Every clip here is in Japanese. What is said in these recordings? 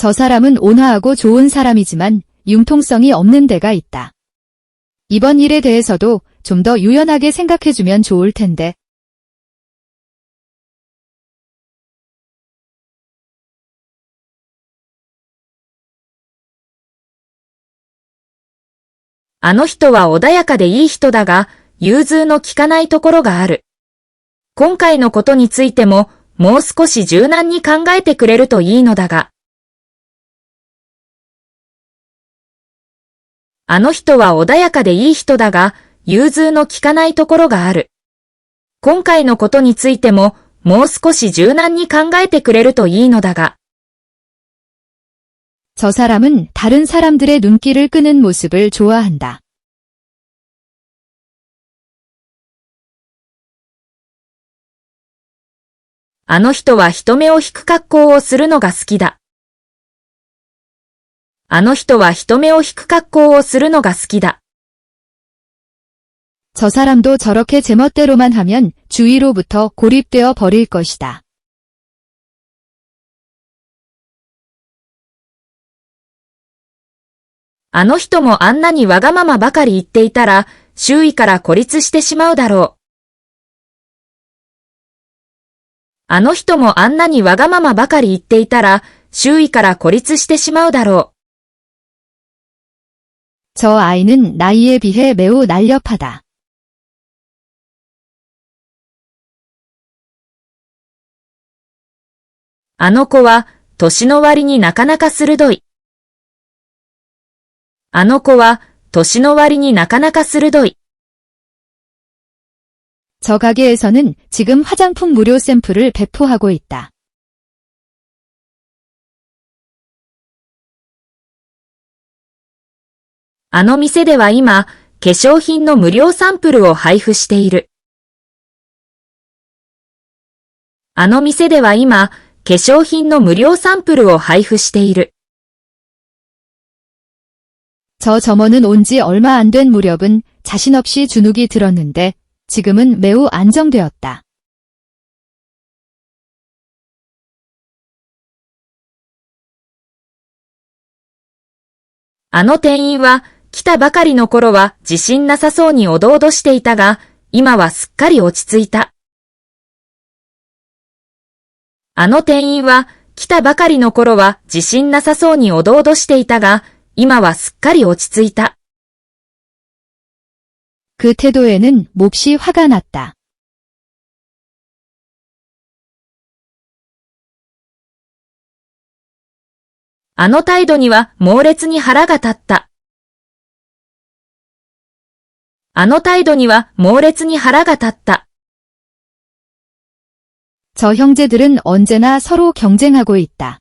저 사람은 온화하고 좋은 사람이지만 융통성이 없는 데가 있다. 이번 일에 대해서도 좀 더 유연하게 생각해주면 좋을 텐데. あの人は穏やかでいい人だが、融通の利かないところがある。今回のことについても、もう少し柔軟に考えてくれるといいのだが。あの人は穏やかでいい人だが、融通の利かないところがある。今回のことについても、もう少し柔軟に考えてくれるといいのだが。저 사람은 다른 사람들의 눈길을 끄는 모습을 좋아한다. あの人は人目を引く格好をするのが好きだ。あの人は人目を引く格好をするのが好きだ。저 사람도 저렇게 제멋대로만 하면 주위로부터 고립되어 버릴 것이다. あの人もあんなにわがままばかり言っていたら、周囲から孤立してしまうだろう。あの人もあんなにわがままばかり言っていたら、周囲から孤立してしまうだろう。저 아이는 나이에 비해 매우 날렵하다. あの子は、年の割になかなか鋭い。あの子は、年の割になかなか鋭い。저 가게에서는 지금 화장품 무료 샘플을 배포하고 있다. あの店では今、化粧品の無料サンプルを配布している。あの店では今、化粧品の無料サンプルを配布している。저 점원은 온 지 얼마 안 된 무렵은 자신 없이 주눅이 들었는데 지금은 매우 안정되었다. あの店員は、来たばかりの頃は自信なさそうにおどおどしていたが、今はすっかり落ち着いた。あの店員は、来たばかりの頃は自信なさそうにおどおどしていたが、今はすっかり落ち着いた。그 태도에는 몹시 화가 났다. あの態度には猛烈に腹が立った。あの態度には猛烈に腹が立った。저 형제들은 언제나 서로 경쟁하고 있다.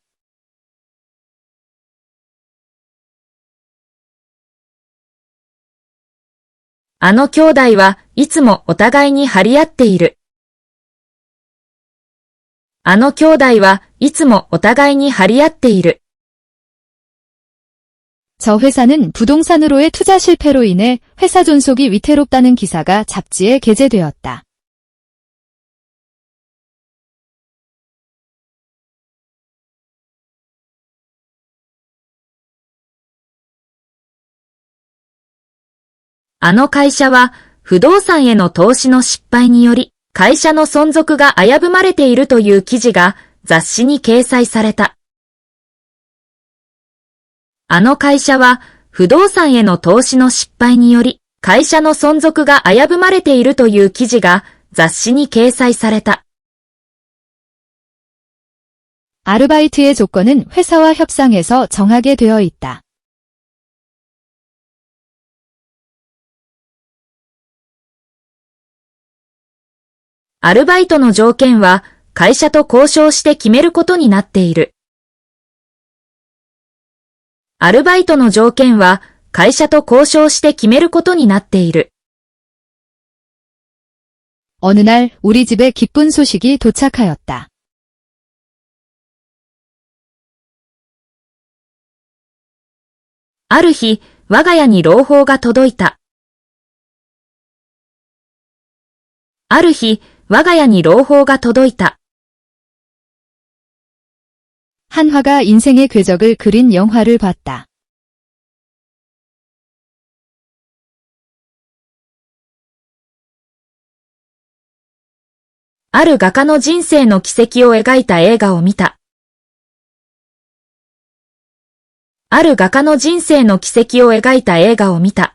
あの兄弟はいつもお互いに張り合っている。あの兄弟はいつもお互いに張り合っている。저 회사는 부동산으로의 투자 실패로 인해 회사 존속이 위태롭다는 기사가 잡지에 게재되었다. あの会社は不動産への投資の失敗により会社の存続が危ぶまれているという記事が雑誌に掲載された。あの会社は不動産への投資の失敗により会社の存続が危ぶまれているという記事が雑誌に掲載された。아르바이트의 조건은 회사와 협상에서 정하게 되어 있다. アルバイトの条件は会社と交渉して決めることになっている。アルバイトの条件は会社と交渉して決めることになっている。어느 날 우리 집에 기쁜 소식이 도착하였다. ある日、我が家に朗報が届いた。ある日、我が家に朗報が届いた。 한화가 인생의 궤적을 그린 영화를 봤다. ある画家の人生の軌跡を描いた映画を見た。ある画家の人生の軌跡を描いた映画を見た。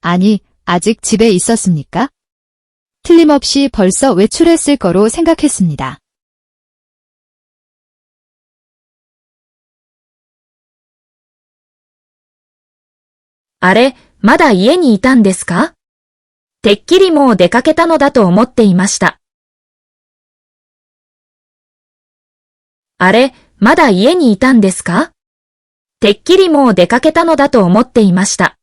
아니, 아직 집에 있었습니까? 틀림없이 벌써 외출했을 거로 생각했습니다. あれ、まだ家にいたんですか？てっきりもう出かけたのだと思っていました。あれ、まだ家にいたんですか？てっきりもう出かけたのだと思っていました。